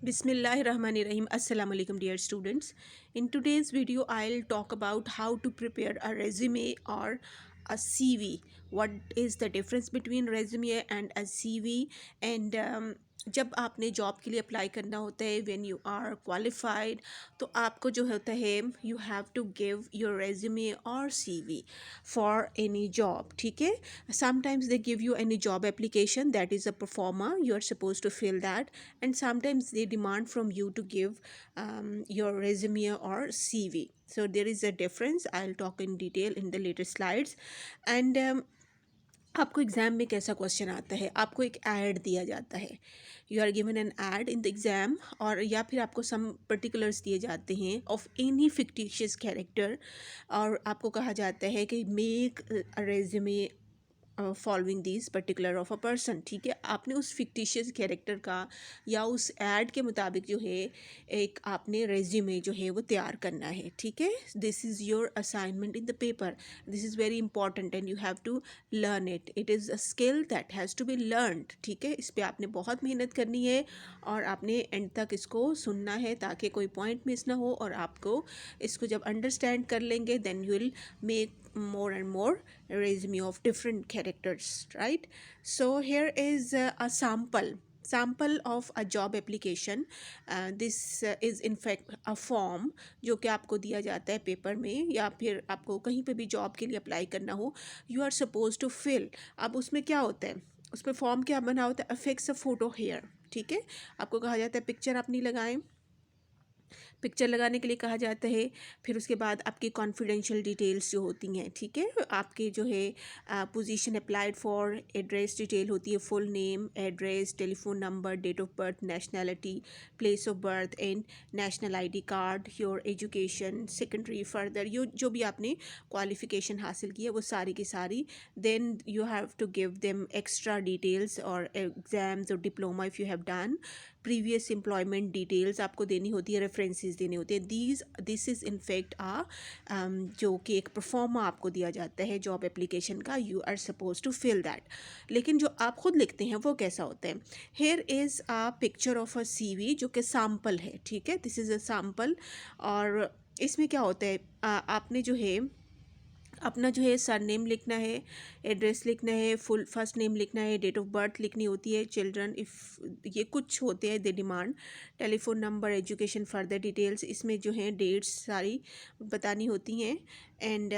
Bismillahirrahmanirrahim. Assalamu alaikum, dear students. In today's video, I'll talk about how to prepare a resume or a CV. What is the difference between resume and a CV? And जब आपने job के लिए apply करना होता है when you are qualified, तो आपको जो होता है you have to give your resume और सीवी फॉर एनी जॉब. ठीक है, sometimes they give you any job application that is a performer, you are supposed to fill that, and sometimes they demand from you to give your resume or CV. So there is a difference. I'll talk in detail in the later slides. And आपको exam में कैसा question आता है, आपको एक add दिया जाता है, you are given an ad in the exam, और या फिर आपको सम पर्टिकुलर्स दिए जाते हैं ऑफ एनी फिक्टिशियस कैरेक्टर, और आपको कहा जाता है कि make resume following this particular of a person. ठीक है, आपने उस फिक्टिशियस कैरेक्टर का या उस ऐड के मुताबिक जो है एक आपने रेज्यूमे जो है वो तैयार करना है. ठीक है, this is your assignment in the paper. This is very important and you have to learn it. It is a skill that has to be learned. ठीक है, इस पर आपने बहुत मेहनत करनी है और आपने एंड तक इसको सुनना है ताकि कोई पॉइंट मिस ना हो, और आपको इसको जब अंडरस्टैंड कर लेंगे then you will make more and more resume of different characters, right? So here is a sample of a job application. This is in fact a form जो कि आपको दिया जाता है पेपर में, या फिर आपको कहीं पे भी जॉब के लिए अप्लाई करना हो, you are suppose to fill. अब उसमें क्या होता है, उसमें फॉर्म क्या बना होता है, अफेक्स अ फोटो हेयर. ठीक है, आपको कहा जाता है पिक्चर अपनी लगाएं, पिक्चर लगाने के लिए कहा जाता है. फिर उसके बाद आपकी कॉन्फिडेंशियल डिटेल्स जो होती हैं, ठीक है, आपके जो है position applied for, address detail होती है, full name, address, telephone number, date of birth, nationality, place of birth and national ID card, your education, secondary, further जो भी आपने क्वालिफिकेशन हासिल की है वो सारी की सारी. Then you have to give them extra details और एग्जाम्स और diploma if you have done, previous employment details आपको देनी होती है, रेफरेंसेस देने होते हैं. दिस इज़ इनफैक्ट जो कि एक परफॉर्मा आपको दिया जाता है जॉब एप्लीकेशन का, you are suppose to fill that. लेकिन जो आप खुद लिखते हैं वो कैसा होता है, here is a picture of a CV जो कि सैम्पल है. ठीक है, दिस इज़ अ सैम्पल. और इसमें क्या होता है, आपने जो है अपना जो है सर नेम लिखना है, एड्रेस लिखना है, फुल फर्स्ट नेम लिखना है, डेट ऑफ बर्थ लिखनी होती है, चिल्ड्रन इफ़ ये कुछ होते हैं they demand, telephone number, education, further details, इसमें जो है डेट्स सारी बतानी होती हैं. एंड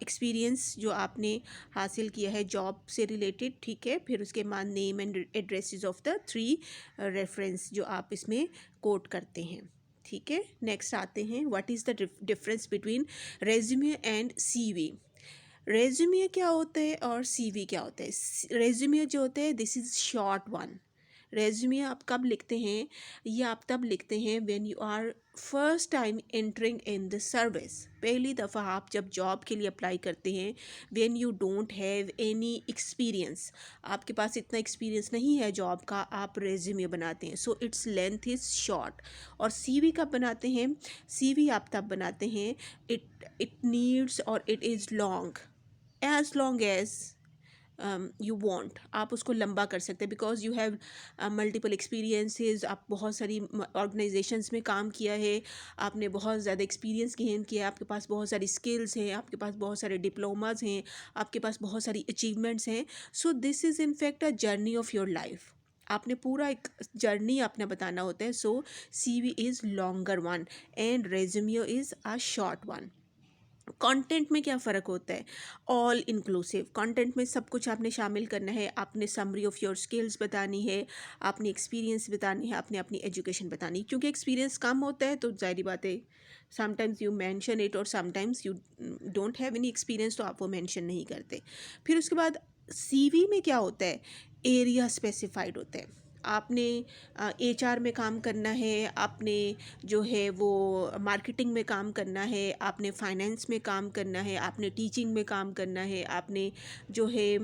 एक्सपीरियंस जो आपने हासिल किया है जॉब से रिलेटेड. ठीक है, फिर उसके बाद name and addresses of the 3 reference जो आप इसमें कोट करते हैं. ठीक है, नेक्स्ट आते हैं, what is the difference between resume and CV. Resume क्या होता है और सीवी क्या होता है. रेज्यूमे जो होता है this is short one. Resume आप कब लिखते हैं, ये आप तब लिखते हैं when you are first time entering in the service. पहली दफ़ा आप जब जॉब के लिए अप्लाई करते हैं, when you don't have any experience, आपके पास इतना एक्सपीरियंस नहीं है जॉब का, आप रेज्यूमे बनाते हैं. So its length is short. और सीवी कब बनाते हैं, सीवी आप तब बनाते हैं इट नीड्स और it is long, as long as you want. आप उसको लंबा कर सकते हैं because you have multiple experiences, आप बहुत सारी ऑर्गेनाइजेशंस में काम किया है, आपने बहुत ज़्यादा एक्सपीरियंस गेन किया है, आपके पास बहुत सारी स्किल्स हैं, आपके पास बहुत सारे डिप्लोमाज हैं, आपके पास बहुत सारी अचीवमेंट्स हैं. So this is in fact a journey of your life. आपने पूरा एक जर्नी आपने बताना होता है. So C V is longer one and resume is a short one. Content में क्या फ़र्क होता है, ऑल इंक्लूसिव. कंटेंट में सब कुछ आपने शामिल करना है, आपने समरी ऑफ़ योर स्किल्स बतानी है, आपने एक्सपीरियंस बतानी है, आपने अपनी एजुकेशन बतानी है. क्योंकि एक्सपीरियंस कम होता है तो ज़ाहिर बात है समटाइम्स यू मेंशन इट और sometimes you don't have any experience, तो आप वो मेंशन नहीं करते. फिर उसके बाद सीवी में क्या होता है, एरिया स्पेसिफाइड होता है. आपने एचआर में काम करना है, आपने जो है वो मार्केटिंग में काम करना है, आपने फाइनेंस में काम करना है, आपने टीचिंग में काम करना है, आपने जो है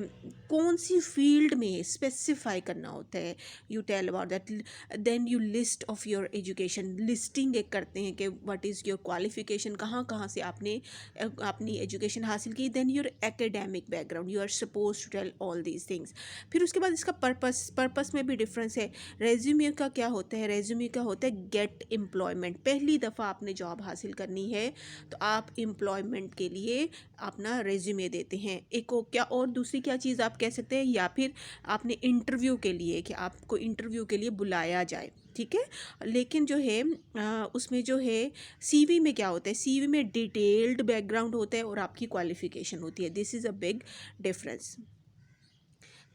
कौन सी फील्ड में स्पेसिफाई करना होता है. You tell about that. Then you list of your education, listing एक करते हैं कि व्हाट इज़ योर क्वालिफिकेशन, कहाँ कहाँ से आपने अपनी एजुकेशन हासिल की. Then your academic background, you are suppose to tell all these things. फिर उसके बाद इसका पर्पस में भी डिफरेंस डिफरेंस है। रेज्यूमे का क्या होता है, रेज्यूमे का होता है गेट एम्प्लॉयमेंट। पहली दफ़ा आपने जॉब हासिल करनी है तो आप एम्प्लॉयमेंट के लिए अपना रेज्यूमे देते हैं। एक क्या और दूसरी क्या चीज़ आप कह सकते हैं, या फिर आपने इंटरव्यू के लिए, कि आपको इंटरव्यू के लिए बुलाया जाए, ठीक है। लेकिन जो है उसमें जो है सीवी में क्या होता है, सीवी में डिटेल्ड बैकग्राउंड होता है और आपकी क्वालिफिकेशन होती है। This is a big difference.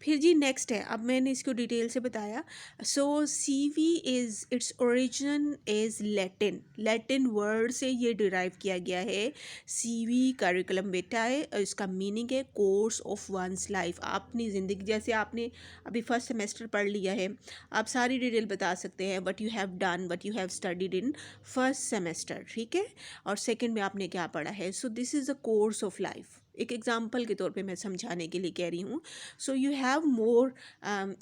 फिर जी नेक्स्ट है, अब मैंने इसको डिटेल से बताया। So CV is its origin is Latin, Latin word से ये डिराइव किया गया है। सीवी करिकुलम विटाए, इसका मीनिंग है कोर्स ऑफ वंस लाइफ। अपनी ज़िंदगी, जैसे आपने अभी फर्स्ट सेमेस्टर पढ़ लिया है, आप सारी डिटेल बता सकते हैं what you have done, what you have studied in first semester, ठीक है। और सेकेंड में आपने क्या पढ़ा है। सो this is a course of life. एक एग्जाम्पल के तौर पे मैं समझाने के लिए कह रही हूँ। So you have more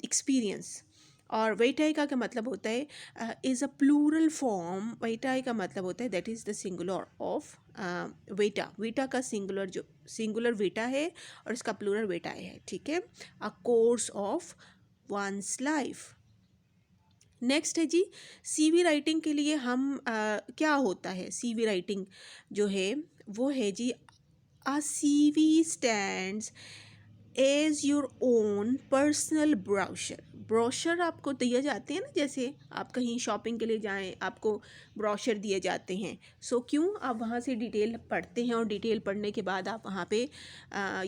experience. और वेटाई का मतलब होता है is a plural form. Vitae का मतलब होता है that is the singular of vita. Vita का सिंगुलर, जो सिंगुलर वेटा है और इसका प्लूरल वेटाई है, ठीक है। A course of one's life. Next है जी, सीवी राइटिंग के लिए हम क्या होता है, सीवी राइटिंग जो है वो है जी, a CV stands as your own personal brochure। Brochure आपको दिए जाते हैं ना, जैसे आप कहीं शॉपिंग के लिए जाएं आपको ब्रोशर दिए जाते हैं। सो क्यों, आप वहाँ से डिटेल पढ़ते हैं और डिटेल पढ़ने के बाद आप वहाँ पे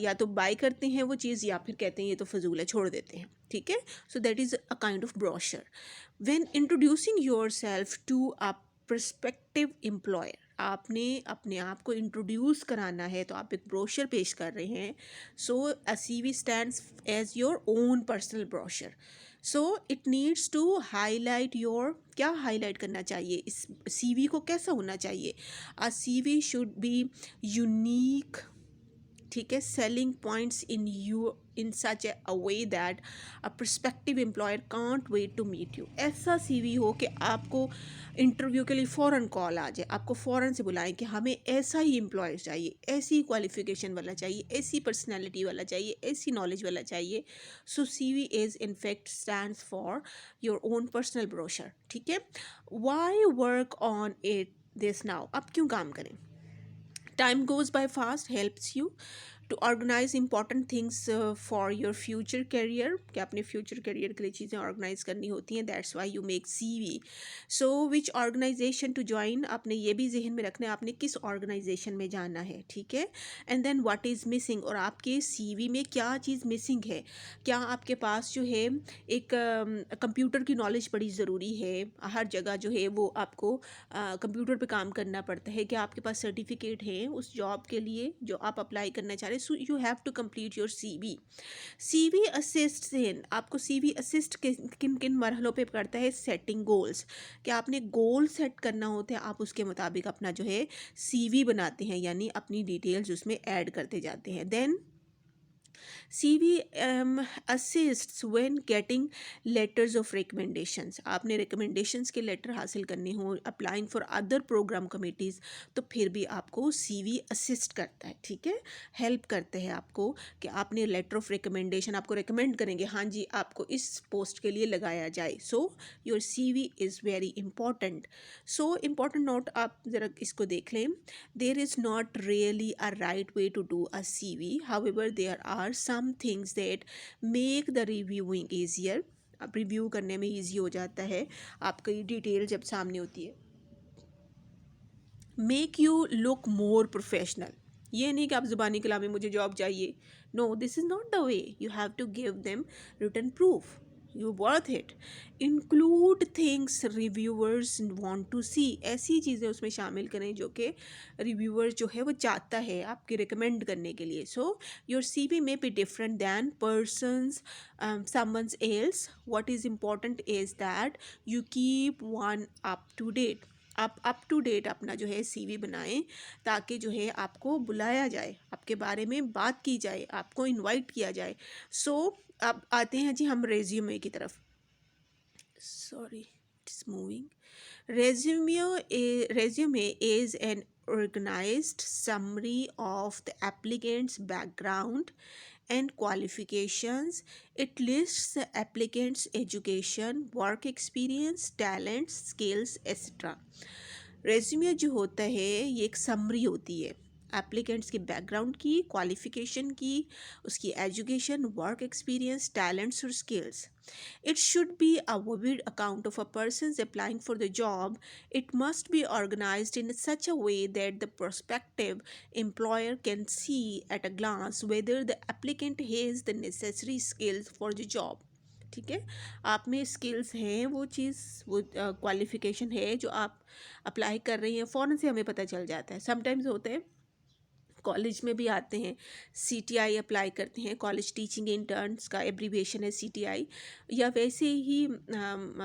या तो बाय करते हैं वो चीज़, या फिर कहते हैं ये तो फजूल है, छोड़ देते हैं, ठीक है। So that is a kind of brochure. When introducing yourself to a prospective employer, आपने अपने आप को इंट्रोड्यूस कराना है तो आप एक ब्रोशर पेश कर रहे हैं। So a CV stands as your own personal brochure. So it needs to highlight your, क्या हाईलाइट करना चाहिए इस सीवी को, कैसा होना चाहिए। A CV should be unique, ठीक है, selling points in you in such a way that a prospective employer can't wait to meet you. ऐसा सीवी हो कि आपको इंटरव्यू के लिए फ़ौरन कॉल आ जाए, आपको फ़ौरन से बुलाएं कि हमें ऐसा ही एम्प्लॉयर चाहिए, ऐसी क्वालिफिकेशन वाला चाहिए, ऐसी पर्सनैलिटी वाला चाहिए, ऐसी नॉलेज वाला चाहिए। So CV is in fact stands for your own personal brochure, ठीक है। Why work on it this now, अब क्यों काम करें। Time goes by fast, helps you to organize important things for your future career, कि अपने future career के लिए चीज़ें ऑर्गेनाइज करनी होती हैं। That's why you make CV. So which organisation to join, आपने ये भी जहन में रखना है आपने किस ऑर्गेनाइजेशन में जाना है, ठीक है। And then what is missing, और आपके सीवी में क्या चीज़ मिसिंग है। क्या आपके पास जो है एक कंप्यूटर की नॉलेज बड़ी ज़रूरी है, हर जगह जो है वो आपको कंप्यूटर पे काम करना पड़ता है। क्या आपके पास सर्टिफिकेट है उस जॉब के लिए जो आप अप्लाई करना चाह रहे हैं। So you have to complete your CV. CV assist in, आपको सीवी असिस्ट किन किन मरहलों पे करता है, सेटिंग गोल्स, कि आपने गोल सेट करना होता है, आप उसके मुताबिक अपना जो है सीवी बनाते हैं, यानी अपनी डिटेल्स उसमें ऐड करते जाते हैं। Then CV assists when getting letters of recommendations। आपने recommendations के लेटर हासिल करने हो, applying for other programme committees, तो फिर भी आपको CV असिस्ट करता है, ठीक है। हेल्प करते हैं आपको कि आपने लेटर ऑफ रिकमेंडेशन, आपको रिकमेंड करेंगे, हाँ जी आपको इस पोस्ट के लिए लगाया जाए। So your CV is very important. So important note, आप ज़रा इसको देख लें। There is not really a right way to do a CV. However, there are some things that make the reviewing easier. अब रिव्यू करने में easy हो जाता है आपकी डिटेल जब सामने होती है। Make you look more professional, ये नहीं कि आप ज़ुबानी कलामी मुझे जॉब चाहिए। No, this is not the way. You have to give them written proof you worth it. Include things reviewers want to see, ऐसी चीज़ें उसमें शामिल करें जो कि रिव्यूअर जो है वो चाहता है आपके रिकमेंड करने के लिए। So your CV may be different than person's someone's else. What is important is that you keep one up to date। आप अप टू डेट अपना जो है CV बनाएं, ताकि जो है आपको बुलाया जाए, आपके बारे में बात की जाए, आपको इनवाइट किया जाए। सो अब आते हैं जी हम रेज्यूमे की तरफ। Sorry, it's moving. Resume is an organized summary of the applicant's background and qualifications. It lists the applicant's education, work experience, talents, skills, etc. Resume जो होता है ये एक समरी होती है एप्लीकेंट्स के बैकग्राउंड की, क्वालिफिकेशन की, उसकी एजुकेशन, वर्क एक्सपीरियंस, टैलेंट्स और skills. It should be a vivid account of a person's applying for the job. It must be organized in such a way that the prospective employer can see at a glance whether the applicant has the necessary skills for the job. ठीक है, आप में skills हैं, वो चीज़, वो qualification है जो आप अप्लाई कर रही हैं, फ़ौरन से हमें पता चल जाता है. समटाइम्स होता है कॉलेज में भी आते हैं, सीटीआई अप्लाई करते हैं, कॉलेज टीचिंग इंटर्न्स का एब्रीविएशन है सीटीआई, या वैसे ही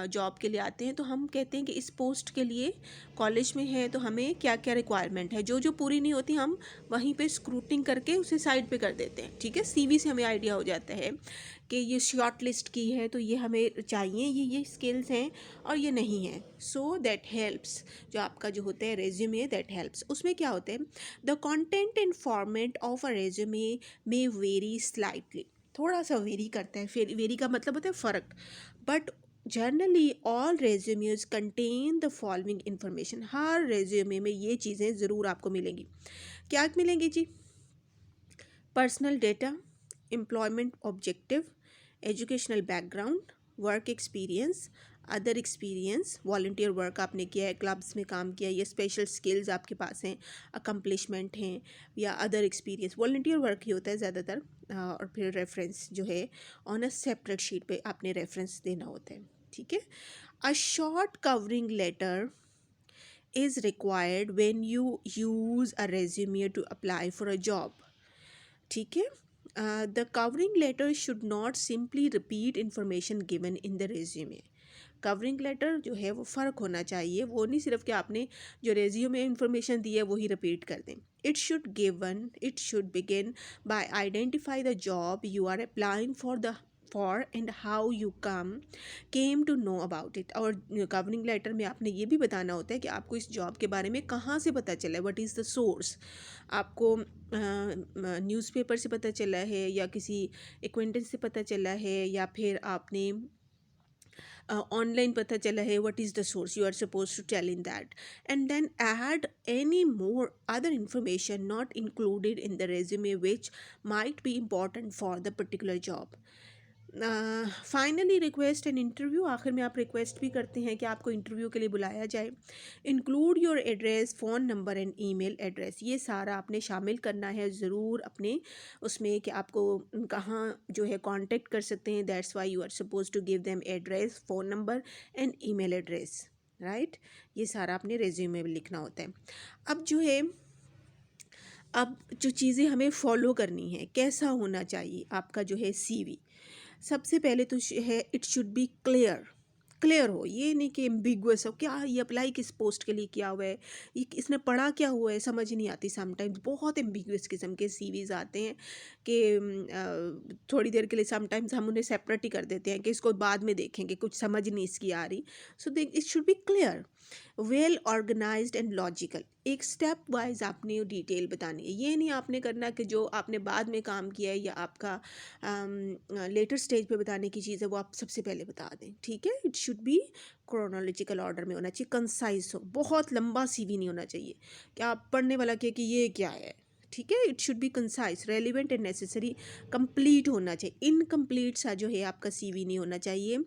जॉब के लिए आते हैं. तो हम कहते हैं कि इस पोस्ट के लिए कॉलेज में है तो हमें क्या क्या रिक्वायरमेंट है, जो जो पूरी नहीं होती हम वहीं पे स्क्रूटिंग करके उसे साइड पे कर देते हैं. ठीक है, सीवी से हमें आइडिया हो जाता है कि ये शॉर्ट लिस्ट की है तो ये हमें चाहिए, ये स्किल्स हैं और ये नहीं है. सो दैट हेल्प्स, जो आपका जो होता है रेज्यूमे, दैट हेल्प्स. उसमें क्या होता है, the content and format of a resume may very slightly. थोड़ा सा वेरी करता है, फिर वेरी का मतलब होता है फ़र्क. But generally all resumes contain the following information. हर रेज्यूमे में ये चीज़ें ज़रूर आपको मिलेंगी. क्या मिलेंगी जी? Personal data, employment objective, educational background, work experience, other experience, volunteer work आपने किया है, क्लब्स में काम किया है, या स्पेशल स्किल्स आपके पास हैं, अकम्पलिशमेंट हैं, या अदर एक्सपीरियंस. वॉल्टियर वर्क ही होता है ज़्यादातर. और फिर रेफरेंस जो है ऑन अ सेपरेट शीट पे आपने रेफरेंस देना होता है. ठीक है. A short covering letter is required when you use a resume to apply for a job. ठीक है. The covering letter should not simply repeat information given in the resume. Covering letter जो है वो फ़र्क होना चाहिए, वो नहीं सिर्फ कि आपने जो रेज्यूमे में इंफॉर्मेशन दी है वही रिपीट कर दें. It should begin by identify the job you are applying for and how you came to know about it. और कवरिंग लेटर में आपने ये भी बताना होता है कि आपको इस जॉब के बारे में कहाँ से पता चला, व्हाट इज़ द सोर्स. आपको न्यूज़पेपर से पता चला है, या किसी एक्वेंटेंस से पता चला है, या फिर आपने ऑनलाइन पता चला है. What is the source, you are suppose to tell in that. And then add any more other information not included in the resume which might be important for the particular job. Finally request an interview. आखिर में आप request भी करते हैं कि आपको interview के लिए बुलाया जाए. Include your address, phone number and email address. ये सारा आपने शामिल करना है ज़रूर अपने उसमें कि आपको कहाँ जो है कांटेक्ट कर सकते हैं. That's why you are suppose to give them address, phone number and email address. Right, ये सारा आपने रेज्यूमे में लिखना होता है. अब जो है, अब जो चीज़ें हमें फॉलो करनी है, कैसा होना चाहिए आपका जो है सीवी. सबसे पहले तो है it should be clear. Clear हो, ये नहीं कि एम्बिगुअस हो. क्या ये अप्लाई किस पोस्ट के लिए किया हुआ है, ये इसने पढ़ा क्या हुआ है, समझ नहीं आती. समटाइम्स बहुत एम्बिगुअस किस्म के सीवीज़ आते हैं कि थोड़ी देर के लिए समटाइम्स हम उन्हें सेपरेट ही कर देते हैं कि इसको बाद में देखेंगे, कुछ समझ नहीं इसकी आ रही. So they it should be clear, well organised and logical. एक स्टेप वाइज आपने डिटेल बतानी है. ये नहीं आपने करना कि जो आपने बाद में काम किया है या आपका लेटर स्टेज पे बताने की चीज़ है वो आप सबसे पहले बता दें. ठीक है. It should B chronological order में होना चाहिए, कंसाइज हो. बहुत लंबा सीवी नहीं होना चाहिए कि आप पढ़ने वाला कहे कि ये क्या है. ठीक है. It should B concise, relevant and necessary, complete होना चाहिए. इनकम्प्लीट सा जो है आपका सीवी नहीं होना चाहिए.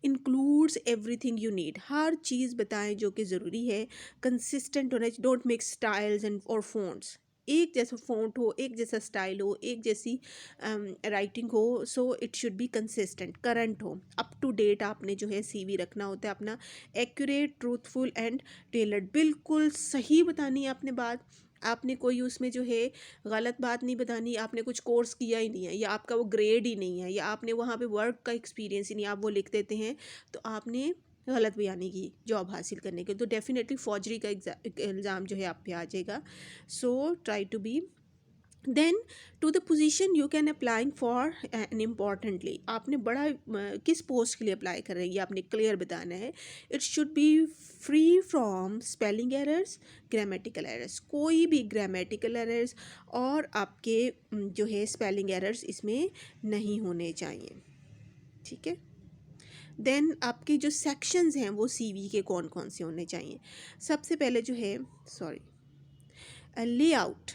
Includes everything you need. हर चीज़ बताएं जो कि ज़रूरी है. कंसिस्टेंट होना चाहिए. डोंट मिक्स स्टाइल्स एंड और फ़ॉन्ट्स. एक जैसा फ़ॉन्ट हो, एक जैसा स्टाइल हो, एक जैसी राइटिंग हो. So it should be consistent, current हो, अप टू डेट. आपने जो है सीवी रखना होता है अपना. Accurate, truthful and tailored. बिल्कुल सही बतानी है आपने बात. आपने कोई उसमें जो है गलत बात नहीं बतानी. आपने कुछ कोर्स किया ही नहीं है, या आपका वो ग्रेड ही नहीं है, या आपने वहाँ पे वर्क का एक्सपीरियंस ही नहीं, आप वो लिख देते हैं, तो आपने गलत बयानी की जॉब हासिल करने के. तो डेफिनेटली फौजरी का इल्ज़ाम जो है आप पे आ जाएगा. So try to be then to the position you can applying for and importantly, आपने बड़ा किस पोस्ट के लिए अप्लाई कर रहे हैं ये आपने क्लियर बताना है। It should B free from spelling errors, grammatical errors, कोई भी ग्रामेटिकल एरर्स और आपके जो है स्पेलिंग एरर्स इसमें नहीं होने चाहिए, ठीक है। देन आपके जो सेक्शंस हैं वो सीवी के कौन कौन से होने चाहिए। सबसे पहले जो है sorry layout,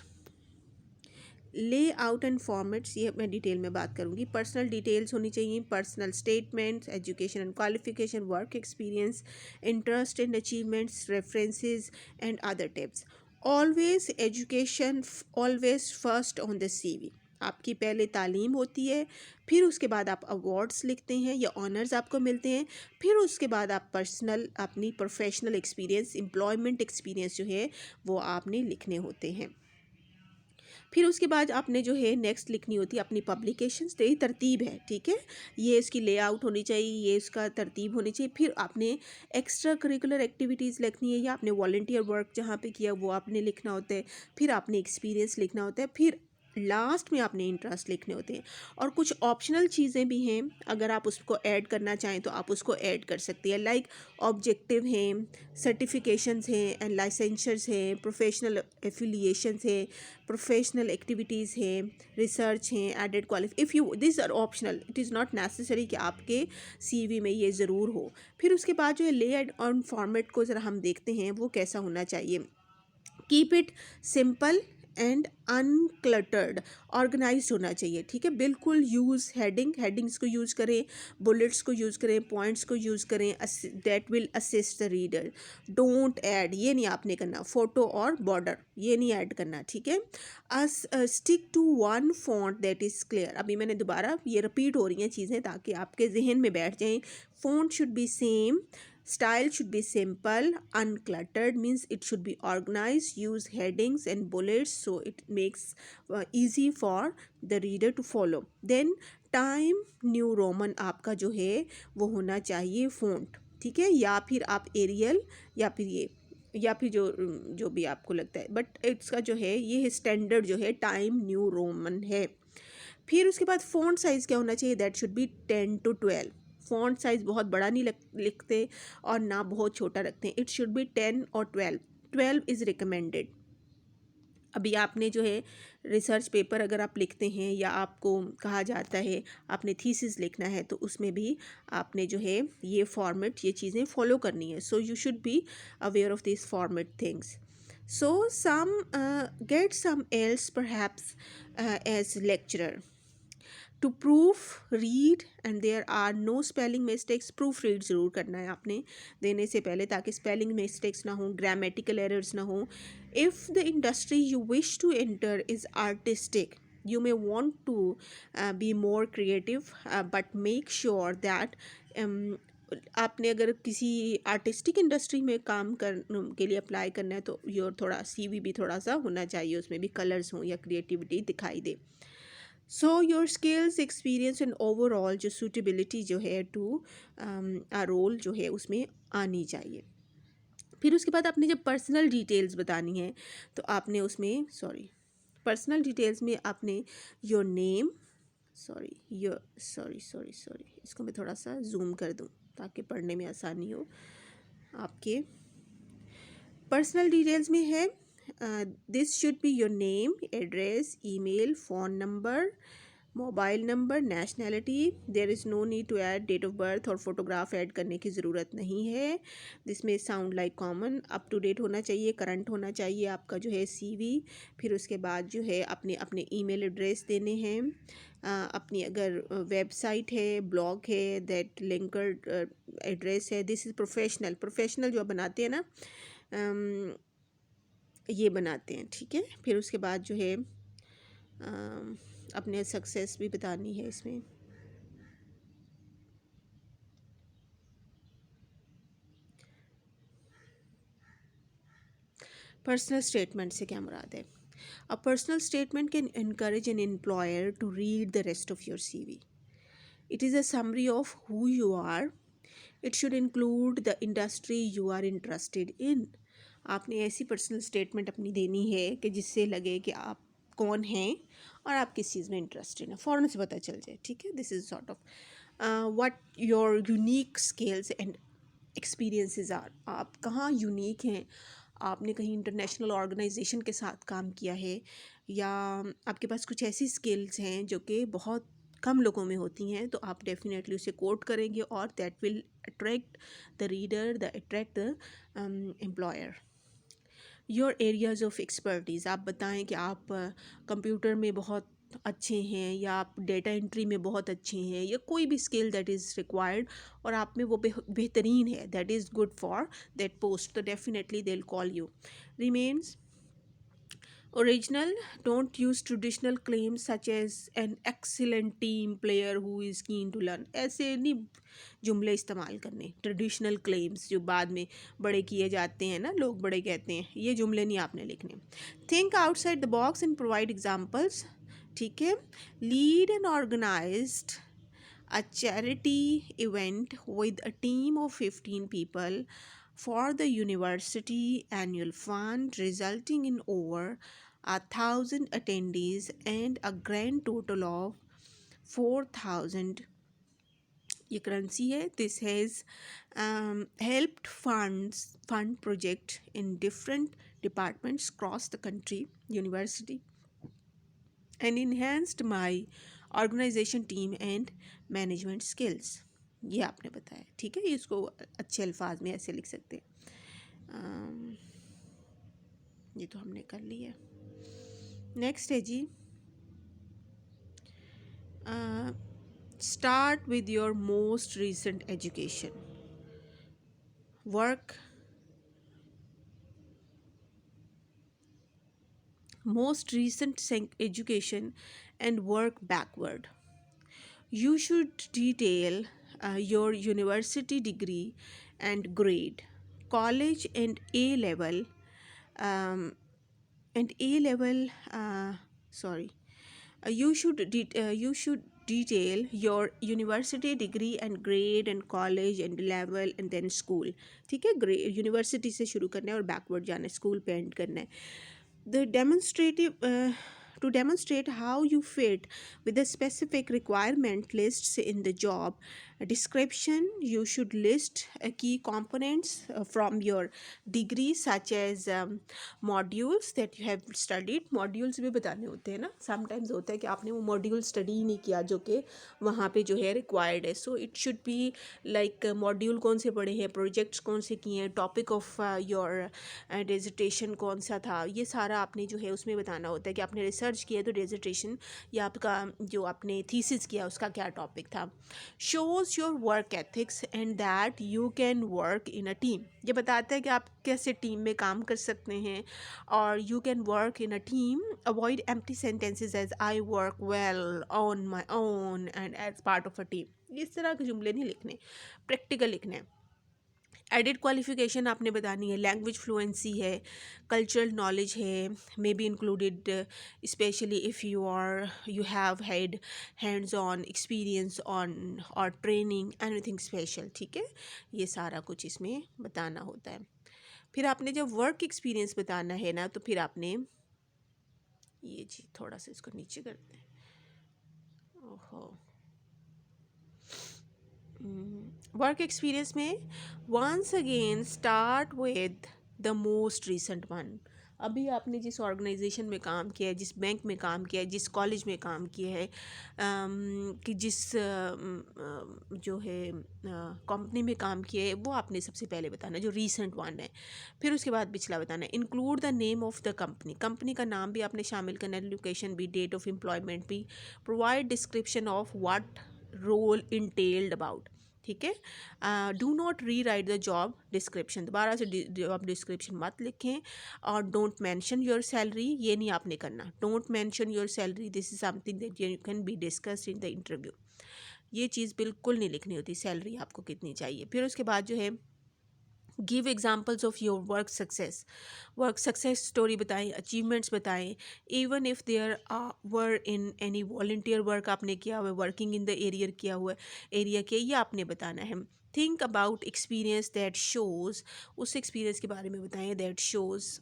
layout and formats, ये मैं डिटेल में बात करूँगी। पर्सनल डिटेल्स होनी चाहिए, personal statements, education and qualification, work experience, interest and achievements, references and other tips. Always education always first on the CV. आपकी पहले तालीम होती है, फिर उसके बाद आप अवार्ड्स लिखते हैं या ऑनर्स आपको मिलते हैं, फिर उसके बाद आप पर्सनल अपनी प्रोफेशनल एक्सपीरियंस, एम्प्लॉयमेंट एक्सपीरियंस जो है वो आपने लिखने होते हैं। फिर उसके बाद आपने जो है नेक्स्ट लिखनी होती है अपनी पब्लिकेशंस, तो ये तरतीब है, ठीक है। ये इसकी लेआउट होनी चाहिए, ये इसका तरतीब होनी चाहिए। फिर आपने एक्स्ट्रा करिकुलर एक्टिविटीज़ लिखनी है या आपने वॉल्टियर वर्क जहाँ पे किया वो आपने लिखना होता है। फिर आपने एक्सपीरियंस लिखना होता है, फिर लास्ट में आपने इंटरेस्ट लिखने होते हैं। और कुछ ऑप्शनल चीज़ें भी हैं, अगर आप उसको ऐड करना चाहें तो आप उसको ऐड कर सकते हैं, लाइक ऑब्जेक्टिव हैं, सर्टिफिकेशंस हैं एंड लाइसेंसर्स हैं, प्रोफेशनल एफिलिएशंस हैं, प्रोफेशनल एक्टिविटीज़ हैं, रिसर्च हैं, added qualify, if you this are optional, it is not necessary कि आपके सीवी में ये ज़रूर हो। फिर उसके बाद जो है ले एड ऑन फॉर्मेट को ज़रा हम देखते हैं वो कैसा होना चाहिए। Keep it simple and uncluttered, organise होना चाहिए, ठीक है। बिल्कुल यूज़ हेडिंग्स को यूज़ करें, बुलेट्स को यूज़ करें, पॉइंट्स को यूज़ करें, that will assist the reader. Don't add, ये नहीं आपने करना, फ़ोटो और बॉर्डर ये नहीं ऐड करना, ठीक है। Stick to one font that is clear, अभी मैंने दोबारा ये रिपीट हो रही हैं चीज़ें ताकि आपके जहन में बैठ जाएँ। Font should be same, style should be simple, uncluttered means it should be organized, use headings and bullets so it makes easy for the reader to follow. Then time new roman आपका जो है वो होना चाहिए font, ठीक है, या फिर आप एरियल या फिर ये या फिर जो जो भी आपको लगता है, बट इसका जो है ये स्टैंडर्ड जो है टाइम न्यू रोमन है। फिर उसके बाद फ़ॉन्ट साइज़ क्या होना चाहिए, that should B 10 to 12। Font size बहुत बड़ा नहीं लिखते और ना बहुत छोटा रखते हैं, इट शुड बी 10 और 12, 12 इज़ रिकमेंडेड। अभी आपने जो है रिसर्च पेपर अगर आप लिखते हैं या आपको कहा जाता है आपने थीसिस लिखना है तो उसमें भी आपने जो है ये फॉर्मेट ये चीज़ें फॉलो करनी है, so you should be aware of this format things. So some get some else perhaps as lecturer to proof read and there are no spelling mistakes, proof read ज़रूर करना है आपने देने से पहले ताकि स्पेलिंग मिस्टेक्स ना हो, ग्रामेटिकल एरर्स ना हो। If the industry you wish to enter is artistic, you may want to be more creative, but make sure that आपने अगर किसी आर्टिस्टिक इंडस्ट्री में काम कर के लिए अप्लाई करना है तो योर थोड़ा सीवी भी थोड़ा सा होना चाहिए, उसमें भी कलर्स हों या क्रिएटिविटी दिखाई दे। So your skills experience and overall जो सूटेबिलिटी जो है टू आ रोल जो है उसमें आनी चाहिए। फिर उसके बाद आपने जब पर्सनल डिटेल्स बतानी है तो आपने उसमें पर्सनल डिटेल्स में आपने योर नेम, सॉरी इसको मैं थोड़ा सा जूम कर दूँ ताकि पढ़ने में आसानी हो। आपके पर्सनल डिटेल्स में है this should be your name, address, email, phone number, mobile number, nationality. There is no need to add date of birth और फोटोग्राफ ऐड करने की ज़रूरत नहीं है। दिस में sound like common, up to date होना चाहिए, करंट होना चाहिए आपका जो है सीवी। फिर उसके बाद जो है अपने अपने ईमेल एड्रेस देने हैं, अपनी अगर वेबसाइट है, ब्लॉग है, दैट लिंकर एड्रेस है। दिस इज़ प्रोफेशनल जो बनाते हैं ना ये बनाते हैं, ठीक है। फिर उसके बाद जो है अपने सक्सेस भी बतानी है इसमें। पर्सनल स्टेटमेंट से क्या मुराद है? A personal statement can encourage an employer to read the rest of your CV. It is a summary of who you are. It should include the industry you are interested in. आपने ऐसी personal statement अपनी देनी है कि जिससे लगे कि आप कौन हैं और आप किस चीज़ में इंटरेस्टेड हैं, फ़ौरन से पता चल जाए, ठीक है। This is sort of what your unique skills and experiences are, आप कहाँ यूनिक हैं, आपने कहीं इंटरनेशनल ऑर्गेनाइजेशन के साथ काम किया है, या आपके पास कुछ ऐसी स्किल्स हैं जो कि बहुत कम लोगों में होती हैं, तो आप डेफिनेटली उसे कोट करेंगे और that will attract the reader, the attract the employer. Your areas of expertise, आप बताएं कि आप कंप्यूटर में बहुत अच्छे हैं, या आप डेटा एंट्री में बहुत अच्छे हैं, या कोई भी स्किल दैट इज़ रिक्वायर्ड और आप में वो बेहतरीन है, that is good for that post, तो definitely they will call you. Remains original, don't use traditional claims such as an excellent team player who is keen to learn, ऐसे नहीं जुमले इस्तेमाल करने, ट्रेडिशनल क्लेम्स जो बाद में बड़े किए जाते हैं ना, लोग बड़े कहते हैं, ये जुमले नहीं आपने लिखने। Think outside the box and provide examples, ठीक है। Lead and organised a charity event with a team of 15 people for the university annual fund, resulting in over 1,000 attendees and a grand total of 4,000, ये currency है। This has helped fund project in different departments across the country university and enhanced my organization team and management skills, ये आपने बताया, ठीक है। इसको अच्छे अल्फाज में ऐसे लिख सकते हैं। ये तो हमने कर लिया। नेक्स्ट है जी, start with your most recent education, work most recent education and work backward. You should detail your university degree and grade, college um, and A level. Sorry, you should detail your university degree and grade and college and level and then school, ठीक है। Grade university से शुरू करना है और backward जाना है, school पे एंड करना है। The demonstrative to demonstrate how you fit with the specific requirement lists in the job description, you should list key components from your degree such as modules that you have studied। modules भी बताने होते हैं ना, sometimes होता है कि आपने वो module study ही नहीं किया जो कि वहाँ पे जो है required है। so it should be like module कौन से पढ़े हैं, projects कौन से किए हैं, topic of your डिज़र्टेशन कौन सा था, ये सारा आपने जो है उसमें बताना होता है कि आपने रिसर्च किया तो डिज़र्टेशन या आपका जो आपने थीसिस किया उसका क्या टॉपिक था। Shows your work ethics and that you can work in a team, ये बताता है कि आप कैसे टीम में काम कर सकते हैं, और you can work in a team. Avoid empty sentences as I work well on my own and as part of a team, इस तरह के जुमले नहीं लिखने, प्रैक्टिकल लिखने हैं। एडिड क्वालिफिकेशन आपने बतानी है, लैंग्वेज फ्लुएंसी है, कल्चरल नॉलेज है, may be included specially if you have had hands on experience on और ट्रेनिंग एनीथिंग स्पेशल, ठीक है। ये सारा कुछ इसमें बताना होता है। फिर आपने जब वर्क एक्सपीरियंस बताना है ना, तो फिर आपने ये जी थोड़ा सा इसको नीचे करते हैं, ओहो, वर्क एक्सपीरियंस में once again start with the most recent one. अभी आपने जिस ऑर्गेनाइजेशन में काम किया है, जिस बैंक में काम किया है, जिस कॉलेज में काम किया है, कि जिस जो है कंपनी में काम किया है, वो आपने सबसे पहले बताना है जो रीसेंट वन है। फिर उसके बाद पिछला बताना है। Include the name of the company, company का नाम भी आपने शामिल करना है, लोकेशन भी, डेट ऑफ एम्प्लॉयमेंट भी। Provide description of what role entailed about, ठीक है। Do not rewrite the job description, दोबारा से जॉब डिस्क्रिप्शन मत लिखें। और डोंट मेंशन योर सैलरी, ये नहीं आपने करना, don't mention your salary, this is something that you can be discussed in the interview, ये चीज़ बिल्कुल नहीं लिखनी होती, सैलरी आपको कितनी चाहिए। फिर उसके बाद जो है give examples of your work success story बताएं, अचीवमेंट्स बताएं, even if there were in any volunteer work आपने किया हुआ है, वर्किंग इन द एरिया किया हुआ है, एरिया के, ये आपने बताना है। Think about experience that shows, उस एक्सपीरियंस के बारे में बताएं that shows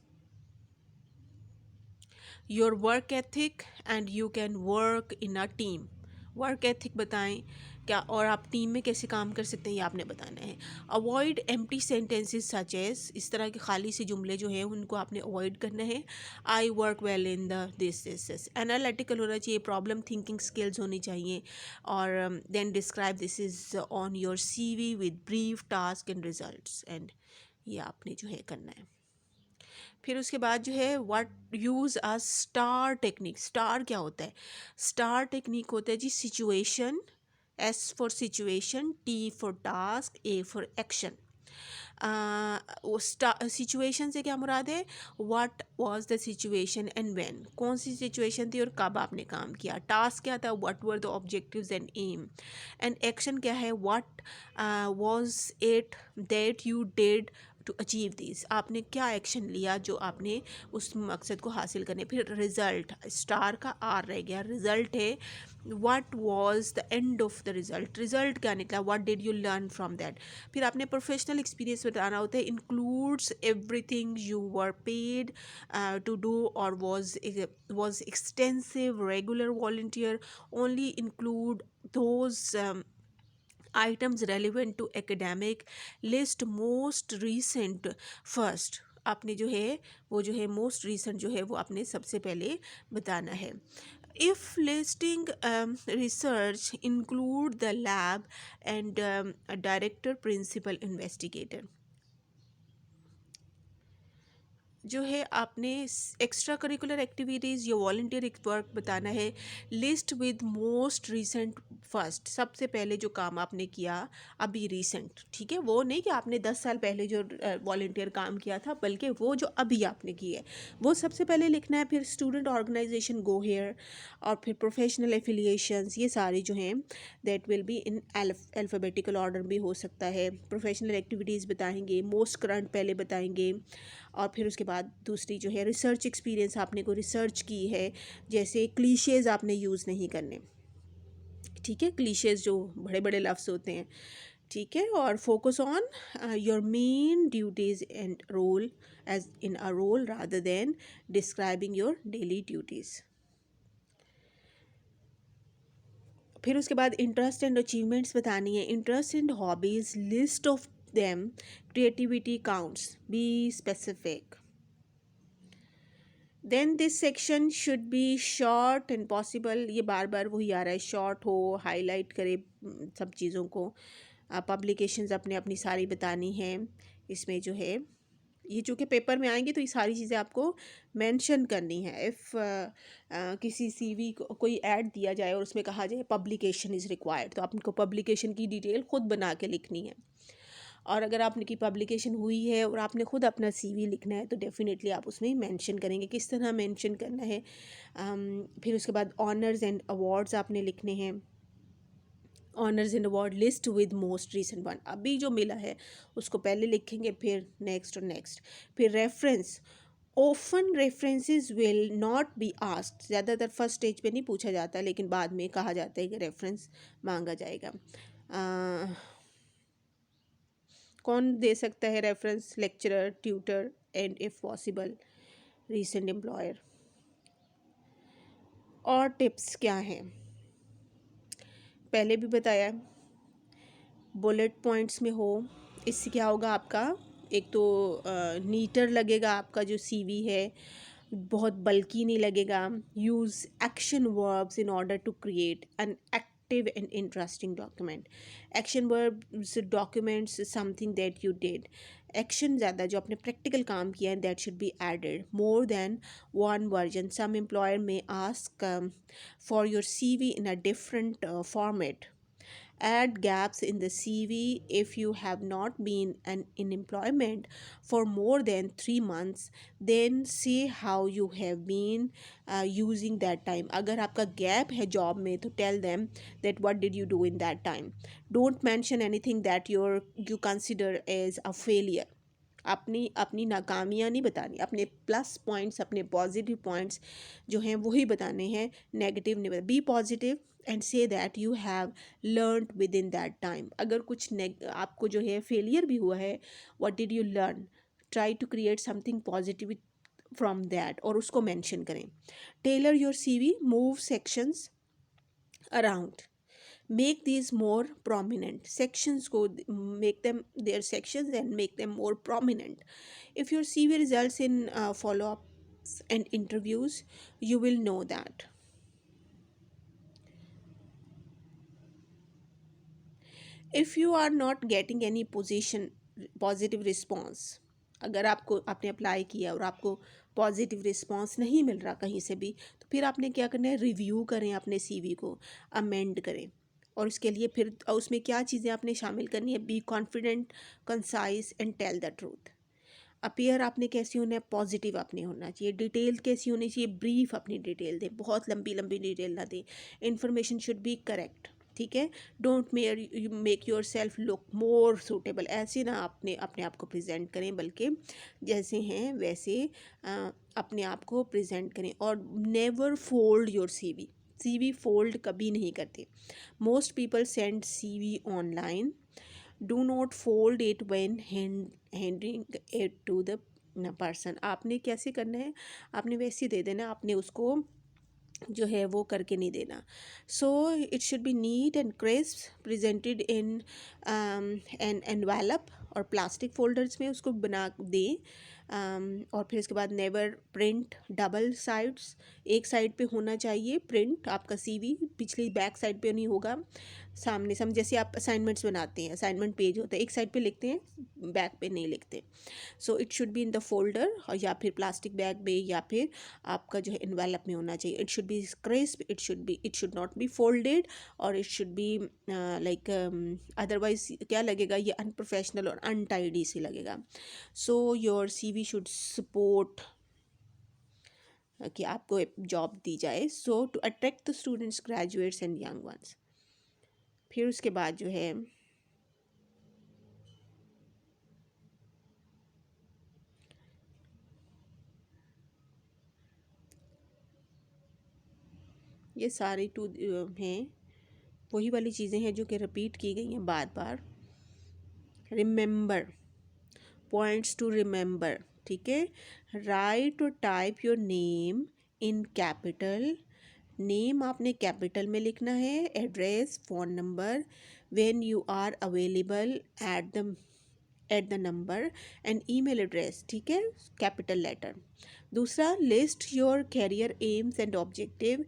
your work ethic and you can work in a team. Work ethic बताएं क्या, और आप टीम में कैसे काम कर सकते हैं ये आपने बताना है। Avoid empty sentences such as, इस तरह के खाली से जुमले जो हैं उनको आपने अवॉइड करना है। I work well in the this. Analytical होना चाहिए, प्रॉब्लम थिंकिंग स्किल्स होनी चाहिए। और then describe this is on your CV with brief task and results, and ये आपने जो है करना है। फिर उसके बाद जो है what use a STAR technique. STAR क्या होता है? स्टार टेक्निक होता है जी situation, S for situation, T for task, A for action. वो सिचुएशन से क्या मुराद है? What was the situation and when, कौन सी सिचुएशन थी और कब आपने काम किया। टास्क क्या था? What were the objectives and aim. And action क्या है? What was it that you did to achieve this, आपने क्या एक्शन लिया जो आपने उस मकसद को हासिल करने। फिर रिज़ल्ट, स्टार का R रह गया, रिज़ल्ट है what was the end of the result, result क्या निकला, what did you learn from that. फिर आपने प्रोफेशनल एक्सपीरियंस बताना होता है, includes everything you were paid to do और was extensive regular volunteer, only include those items relevant to academic, list most recent first। आपने जो है वो जो है मोस्ट रीसेंट जो है वो आपने सबसे पहले बताना है। If listing research include the lab and director principal investigator, जो है आपने एक्स्ट्रा करिकुलर एक्टिविटीज़ या वॉल्टियर वर्क बताना है। List with most recent first, सबसे पहले जो काम आपने किया अभी रीसेंट, ठीक है, वो नहीं कि आपने 10 साल पहले जो वॉल्टियर काम किया था, बल्कि वो जो अभी आपने की है वो सबसे पहले लिखना है। फिर स्टूडेंट ऑर्गेनाइजेशन गो हेयर, और फिर प्रोफेशनल एफिलिएशंस, ये सारी जो हैं that will be in alphabetical order भी हो सकता है। प्रोफेशनल एक्टिविटीज़ बताएंगे, मोस्ट करंट पहले बताएंगे, और फिर उसके बाद दूसरी जो है रिसर्च एक्सपीरियंस, आपने को रिसर्च की है, जैसे क्लीशेज़ आपने यूज़ नहीं करने, ठीक है, क्लीशेज़ जो बड़े बड़े लफ्ज़ होते हैं, ठीक है। और focus on your main duties and role as in a role rather than describing your daily duties. फिर उसके बाद इंटरेस्ट एंड अचीवमेंट्स बतानी है। Interest and hobbies, list of them, creativity counts, be specific. Then this section should be short and possible, ये बार बार वही आ रहा है, शॉर्ट हो, हाईलाइट करे सब चीज़ों को। पब्लिकेशंस अपने अपनी सारी बतानी है इसमें जो है, ये चूँकि पेपर में आएंगे तो ये सारी चीज़ें आपको मेंशन करनी है। इफ़ किसी CV को कोई ऐड दिया जाए और उसमें कहा जाए पब्लिकेशन इज़ रिक्वायर्ड, तो आपको पब्लिकेशन की डिटेल खुद बना के लिखनी है। और अगर आपने की पब्लिकेशन हुई है और आपने ख़ुद अपना CV लिखना है तो डेफ़िनेटली आप उसमें मेंशन करेंगे, किस तरह मेंशन करना है। फिर उसके बाद ऑनर्स एंड अवार्ड्स आपने लिखने हैं। Honours and award list with most recent one, अभी जो मिला है उसको पहले लिखेंगे, फिर नेक्स्ट और नेक्स्ट। फिर reference, often references will not be asked, ज़्यादातर फर्स्ट स्टेज पे नहीं पूछा जाता लेकिन बाद में कहा जाता है कि रेफरेंस मांगा जाएगा। कौन दे सकता है reference? Lecturer, tutor and if possible recent employer. और टिप्स क्या हैं पहले भी बताया, बुलेट पॉइंट्स में हो, इससे क्या होगा आपका, एक तो नीटर लगेगा आपका जो CV है, बहुत बल्कि नहीं लगेगा। Use action verbs in order to create an active and interesting document. Action verbs documents something that you did, action ज़्यादा जो आपने प्रैक्टिकल काम किया है, that should be added more than one version. Some employer may ask for your CV in a different format. Add gaps in the CV if you have not been in employment for more than 3 months. Then see how you have been using that time. अगर आपका gap है job में तो tell them that what did you do in that time. Don't mention anything that you consider as a failure. अपनी अपनी नाकामियाँ नहीं बतानी, अपने प्लस पॉइंट्स, अपने पॉजिटिव पॉइंट्स जो हैं वही बताने हैं, नेगेटिव नहीं बता। Be positive and say that you have learn within that time. अगर कुछ आपको जो है फेलियर भी हुआ है, what did you learn, try to create something from that और उसको मेंशन करें. Tailor your CV, move sections around, make these more prominent sections, go make them their sections and make them more prominent. If your CV results in follow-ups and interviews, you will know that. If you are not getting any position positive response, अगर आपको आपने apply किया और आपको positive response नहीं मिल रहा कहीं से भी, तो फिर आपने क्या करना है, रिव्यू करें अपने सीवी को, अमेंड करें. और उसके लिए फिर उसमें क्या चीज़ें आपने शामिल करनी है, be confident, concise and tell the truth. Appear आपने कैसी होना है, पॉजिटिव आपने होना चाहिए. डिटेल कैसी होनी चाहिए, ब्रीफ अपनी डिटेल दें, बहुत लंबी लंबी डिटेल ना दें. Information should be correct. ठीक है. Don't make your self look more suitable, ऐसे ना अपने अपने आप को प्रेजेंट करें, बल्कि जैसे हैं वैसे अपने आप को प्रेजेंट करें. और never fold your CV. CV fold कभी नहीं करते. Most people send CV online. Do not fold it when handing it to the person. आपने कैसे करना है, आपने वैसे दे देना, आपने उसको जो है वो करके नहीं देना. So it should B neat and crisp, presented in an envelope और प्लास्टिक फोल्डर्स में उसको बना दें. और फिर उसके बाद नेवर प्रिंट डबल साइड्स. एक साइड पे होना चाहिए प्रिंट आपका सीवी, पिछली बैक साइड पे नहीं होगा. सामने जैसे आप असाइनमेंट्स बनाते हैं, असाइनमेंट पेज होता है, एक साइड पे लिखते हैं, बैक पे नहीं लिखते. So it should be in the folder, और या फिर प्लास्टिक बैग में, या फिर आपका जो है इन्वेलप में होना चाहिए. It should be crisp, it should not be folded, और it should be like, otherwise क्या लगेगा, ये अनप्रोफेशनल और अनटाइडी सी लगेगा. So your CV should support कि आपको जॉब दी जाए. So to attract the students, graduates and young ones. फिर उसके बाद जो है ये सारी टू हैं, वही वाली चीज़ें हैं जो कि रिपीट की गई हैं बार बार. Remember, points to remember. ठीक है. राइट और type your name in capital. Name आपने कैपिटल में लिखना है. Address, phone number, when you are available at the number, and email address. ठीक है, कैपिटल लेटर. दूसरा, list your career aims and objective.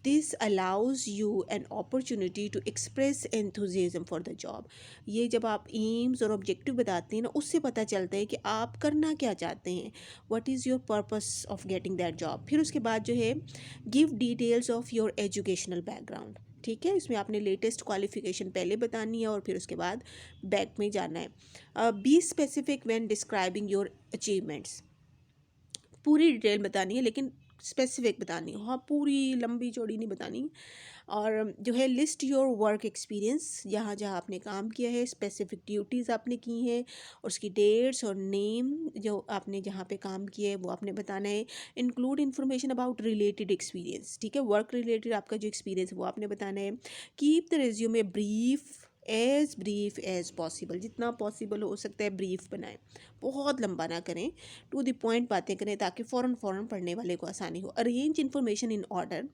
This allows you an opportunity to express enthusiasm for the job. ये जब आप AIIMS और objective बताते हैं ना, उससे पता चलता है कि आप करना क्या चाहते हैं, what is your purpose of getting that job. फिर उसके बाद जो है, give details of your educational background. ठीक है, इसमें आपने लेटेस्ट क्वालिफिकेशन पहले बतानी है और फिर उसके बाद बैक में जाना है. Be specific when describing your achievements. पूरी डिटेल बतानी है, लेकिन स्पेसिफिक बतानी है, हाँ, पूरी लंबी चौड़ी नहीं बतानी. और जो है, लिस्ट योर वर्क एक्सपीरियंस, जहाँ जहाँ आपने काम किया है, स्पेसिफिक ड्यूटीज़ आपने की हैं, और उसकी डेट्स और नेम जो आपने जहाँ पे काम किया है वो आपने बताना है. Include information about related experience. ठीक है, वर्क रिलेटेड आपका जो एक्सपीरियंस है वो आपने बताना है. Keep the resume brief as possible. जितना पॉसिबल हो सकता है ब्रीफ बनाएं, बहुत लंबा ना करें. टू द पॉइंट बातें करें ताकि फ़ौरन पढ़ने वाले को आसानी हो. Arrange information in order.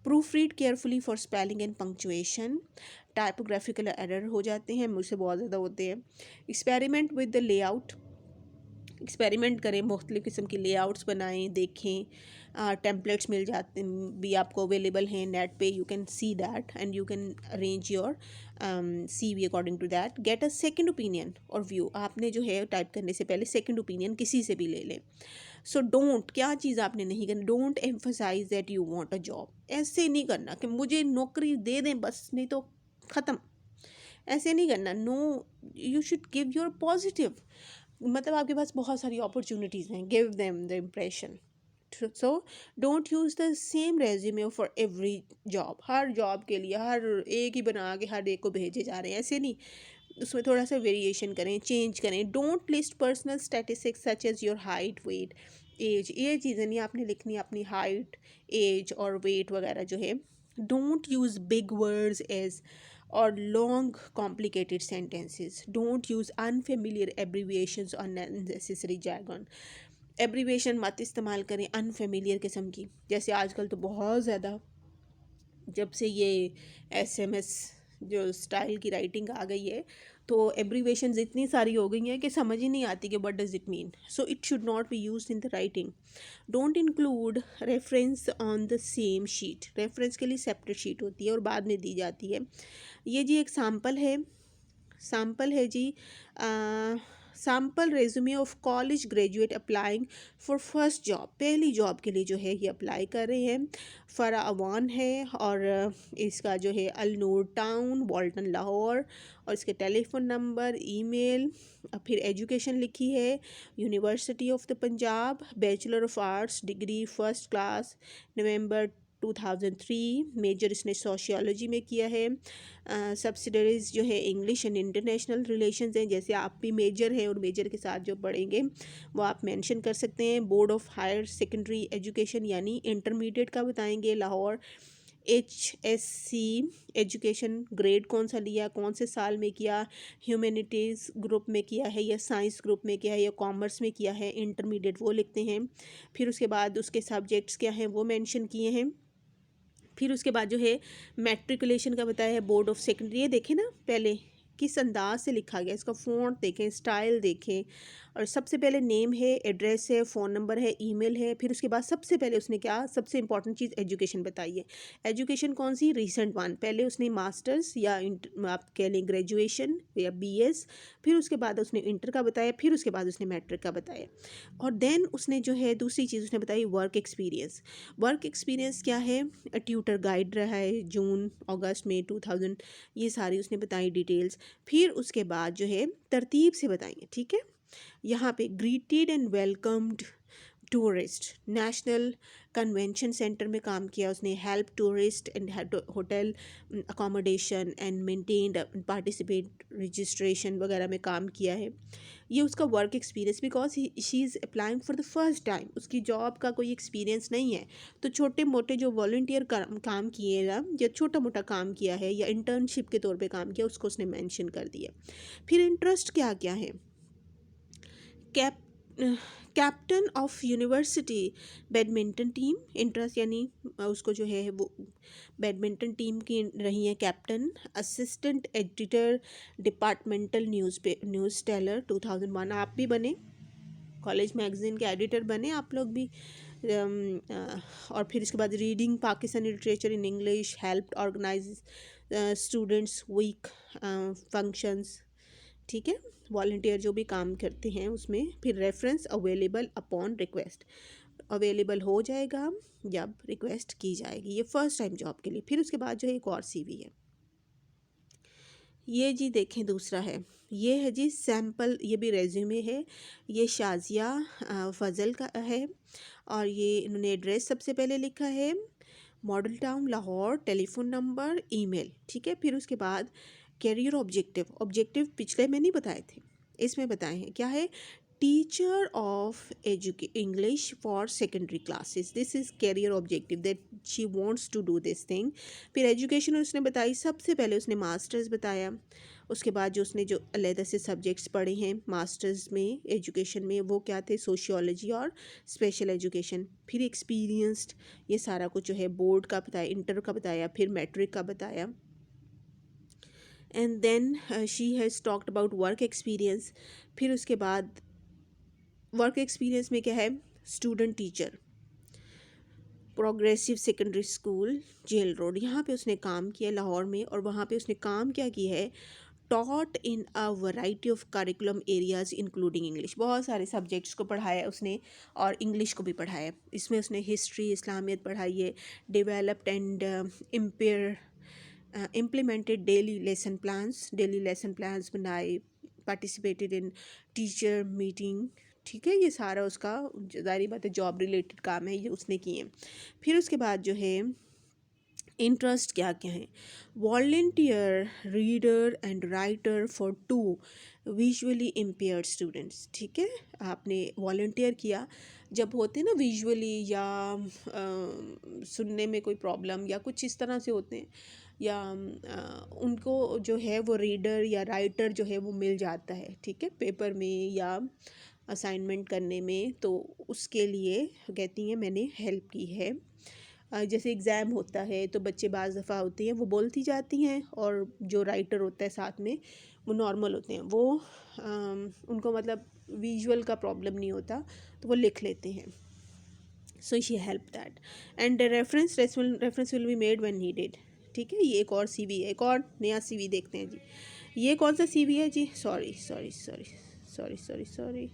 Proof read carefully for spelling and punctuation. Typographical error हो जाते हैं, मुझसे बहुत ज़्यादा होते हैं. Experiment with the layout. Experiment करें, मुख्तलिफ़ किस्म की लेआउट्स बनाएं, देखें. टेम्पलेट्स मिल जाते भी आपको अवेलेबल हैं नेट पे. You can see that and you can arrange your CV according to that. Get a second opinion और व्यू. आपने जो है टाइप करने से पहले सेकंड ओपिनियन किसी से भी ले लें. सो डोंट, क्या चीज़ आपने नहीं करनी, don't emphasise that you want a job. ऐसे नहीं करना कि मुझे नौकरी दे दें बस, नहीं तो ख़त्म. ऐसे नहीं करना. No, you should give your positive, मतलब आपके पास बहुत सारी अपॉर्चुनिटीज़ हैं, give them the impression. So don't use the same resume for every job. हर जॉब के लिए हर एक ही बना के हर एक को भेजे जा रहे हैं, ऐसे नहीं. उसमें थोड़ा सा वेरिएशन करें, चेंज करें. Don't list personal statistics such as your height, weight, age. ये चीज़ें नहीं आपने लिखनी, अपनी हाइट, एज और वेट वगैरह जो है. Don't use big words as or long complicated sentences. Don't use unfamiliar abbreviations or unnecessary jargon. Abbreviation मत इस्तेमाल करें अनफेमिलियर किस्म की, जैसे आजकल तो बहुत ज़्यादा जब से ये एसएमएस जो स्टाइल की राइटिंग आ गई है, तो एब्रीवेशंस इतनी सारी हो गई हैं कि समझ ही नहीं आती कि what does it mean, so it should not be used in the writing. Don't include reference on the same sheet, reference के लिए सेपरेट शीट होती है और बाद में दी जाती है। ये जी एक सैम्पल है जी, sample resume of college graduate applying for first job, पहली जॉब के लिए जो है ये अप्लाई कर रहे हैं। फ़रा अवान है और इसका जो है अलनूर टाउन वॉल्टन लाहौर, और इसके टेलीफोन नंबर, ईमेल, फिर एजुकेशन लिखी है university of the Punjab, bachelor of arts degree first class November 2003, major इसने सोशियोलॉजी में किया है। सब्सिडरीज़ जो है इंग्लिश एंड इंटरनेशनल रिलेशंस हैं, जैसे आप भी मेजर हैं और मेजर के साथ जो पढ़ेंगे वो आप मेंशन कर सकते हैं। Board of higher secondary education यानी इंटरमीडिएट का बताएंगे लाहौर। HSC एजुकेशन ग्रेड कौन सा लिया, कौन से साल में किया, ह्यूमैनिटीज़ ग्रुप में किया है या साइंस ग्रुप में किया है या कॉमर्स में किया है, इंटरमीडिएट वो लिखते हैं। फिर उसके बाद उसके सब्जेक्ट्स क्या हैं वो मेंशन किए हैं। फिर उसके बाद जो है मैट्रिकुलेशन का बताया है, बोर्ड ऑफ सेकेंडरी, ये देखें ना पहले किस अंदाज से लिखा गया, इसका फ़ॉन्ट देखें, स्टाइल देखें। और सबसे पहले नेम है, एड्रेस है, फ़ोन नंबर है, ईमेल है। फिर उसके बाद सबसे पहले उसने क्या, सबसे इंपॉर्टेंट चीज़ एजुकेशन बताई है। एजुकेशन कौन सी, रीसेंट वन, पहले उसने मास्टर्स या आप कह लें ग्रेजुएशन या BS, फिर उसके बाद उसने इंटर का बताया, फिर उसके बाद उसने मैट्रिक का बताया। और देन उसने जो है दूसरी चीज़ उसने बताई वर्क एक्सपीरियंस। वर्क एक्सपीरियंस क्या है, ट्यूटर गाइड रहा है जून अगस्त में 2000, ये सारी उसने बताई डिटेल्स। फिर उसके बाद जो है तरतीब से बताएंगे, ठीक है। यहाँ पे greeted and welcomed tourist, national convention centre में काम किया उसने, help tourist and hotel accommodation and maintained participate registration वगैरह में काम किया है। ये उसका work experience, because she is applying for the first time, उसकी जॉब का कोई एक्सपीरियंस नहीं है, तो छोटे मोटे जो वॉल्टियर काम किए ना, या छोटा मोटा काम किया है या इंटर्नशिप के तौर पे काम किया, उसको उसने मेंशन कर दिया। फिर इंटरेस्ट क्या क्या है, cap captain of university badminton team, interest यानी उसको जो है वो बैडमिंटन टीम की रही है captain. Assistant editor departmental newsletter 2001, आप भी बने, कॉलेज मैगजीन के एडिटर बने आप लोग भी। और फिर इसके बाद reading Pakistani literature in English, help organise students week functions, ठीक है, वॉल्टियर जो भी काम करते हैं उसमें। फिर reference available upon request, available हो जाएगा जब रिक्वेस्ट की जाएगी, ये फर्स्ट टाइम जॉब के लिए। फिर उसके बाद जो है एक और CV है, ये जी देखें दूसरा है, ये है जी सैम्पल, ये भी रेज्यूमे है, ये शाजिया फ़ज़ल का है। और ये इन्होंने एड्रेस सबसे पहले लिखा है model town Lahore, telephone number, email, ठीक है। फिर उसके बाद कैरियर ऑब्जेक्टिव, ऑब्जेक्टिव पिछले में नहीं बताए थे, इसमें बताए हैं क्या है, teacher of English for secondary classes, this is career objective that she wants to do this thing. फिर एजुकेशन उसने बताई, सबसे पहले उसने मास्टर्स बताया, उसके बाद जो उसने जो अलग से सब्जेक्ट्स पढ़े हैं मास्टर्स में एजुकेशन में वो क्या थे, सोशियोलॉजी और स्पेशल एजुकेशन। फिर एक्सपीरियंस्ड, ये सारा कुछ जो है बोर्ड का बताया, इंटर का बताया, फिर मैट्रिक का बताया। And then she has talked about work experience. फिर उसके बाद वर्क एक्सपीरियंस में क्या है, student teacher progressive secondary school jail road, यहाँ पे उसने काम किया लाहौर में। और वहाँ पे उसने काम क्या किया है, taught in a variety of curriculum areas including English, बहुत सारे सब्जेक्ट्स को पढ़ाया उसने और इंग्लिश को भी पढ़ाया। इसमें उसने हिस्ट्री इस्लामियत पढ़ाई है, developed and implemented daily lesson plans बनाए, पार्टिसिपेटेड इन टीचर मीटिंग, ठीक है। ये सारा उसका ज़ाहिर बात है जॉब रिलेटेड काम है, ये उसने किए। फिर उसके बाद जो है इंटरेस्ट क्या क्या है, volunteer reader and writer for 2 visually impaired students, ठीक है। आपने वॉल्टियर किया जब होते हैं ना विजुअली या सुनने में कोई प्रॉब्लम या कुछ इस तरह से होते हैं, या उनको जो है वो रीडर या राइटर जो है वो मिल जाता है, ठीक है, पेपर में या असाइनमेंट करने में, तो उसके लिए कहती हैं मैंने हेल्प की है। जैसे एग्ज़ाम होता है तो बच्चे बाज़ दफ़ा होते हैं वो बोलती जाती हैं, और जो राइटर होता है साथ में वो नॉर्मल होते हैं, वो उनको मतलब विजुअल का प्रॉब्लम नहीं होता, तो वो लिख लेते हैं। So she help that, and reference will be made when needed. ठीक है, ये एक और सीवी है, एक और नया सीवी देखते हैं जी। ये कौन सा सीवी है जी? Sorry sorry sorry sorry sorry sorry,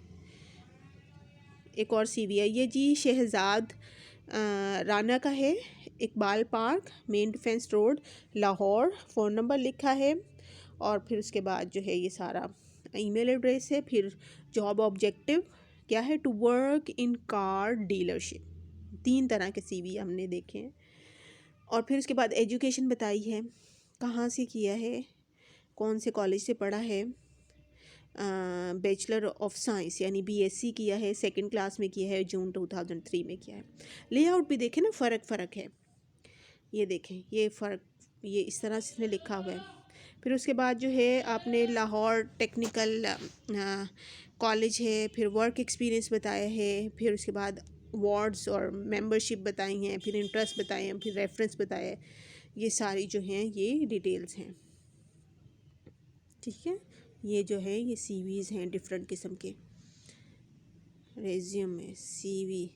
एक और सीवी है ये जी, शहजाद राना का है। Iqbal park, main defence road, Lahore, phone number लिखा है, और फिर उसके बाद जो है ये सारा ईमेल एड्रेस है। फिर जॉब ऑब्जेक्टिव क्या है? To work in car dealership. 3 तरह के सीवी हमने देखे हैं। और फिर उसके बाद एजुकेशन बताई है, कहाँ से किया है, कौन से कॉलेज से पढ़ा है, बैचलर ऑफ साइंस यानी बीएससी किया है, सेकंड क्लास में किया है, जून 2003 में किया है। लेआउट भी देखें ना, फ़र्क है, ये देखें ये फ़र्क, ये इस तरह से इसने लिखा हुआ है। फिर उसके बाद जो है आपने लाहौर टेक्निकल कॉलेज है, फिर वर्क एक्सपीरियंस बताया है, फिर उसके बाद वार्ड्स और मेंबरशिप बताई हैं, फिर इंटरेस्ट बताए हैं, फिर रेफरेंस बताया है। ये सारी जो हैं ये डिटेल्स हैं। ठीक है, ये जो है ये सीवीज़ हैं डिफरेंट किस्म के। Resume, CV,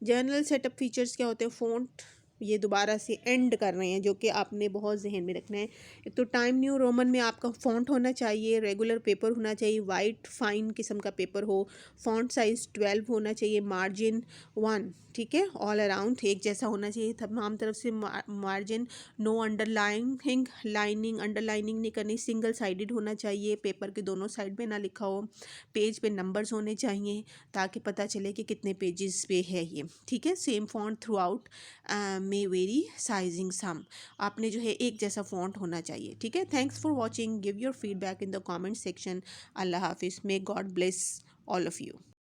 journal setup features क्या होते हैं? फ़ॉन्ट, ये दोबारा से एंड कर रहे हैं, जो कि आपने बहुत जहन में रखना है। एक तो टाइम न्यू रोमन में आपका फ़ॉन्ट होना चाहिए, रेगुलर पेपर होना चाहिए, वाइट फाइन किस्म का पेपर हो, फ़ॉन्ट साइज़ 12 होना चाहिए, मार्जिन 1, ठीक है, ऑल अराउंड एक जैसा होना चाहिए तमाम तरफ से। Margin, no underlining, lining underlining नहीं करनी, सिंगल साइडेड होना चाहिए, पेपर के दोनों साइड में ना लिखा हो, पेज पे नंबर्स होने चाहिए ताकि पता चले कि कितने पेजेस पे है ये। ठीक है, सेम फॉन्ट थ्रू आउट, मे वेरी साइजिंग सम, आपने जो है एक जैसा फॉन्ट होना चाहिए। ठीक है, thanks for watching, give your feedback in the comment section. अल्लाह हाफिज़, may God bless all of you.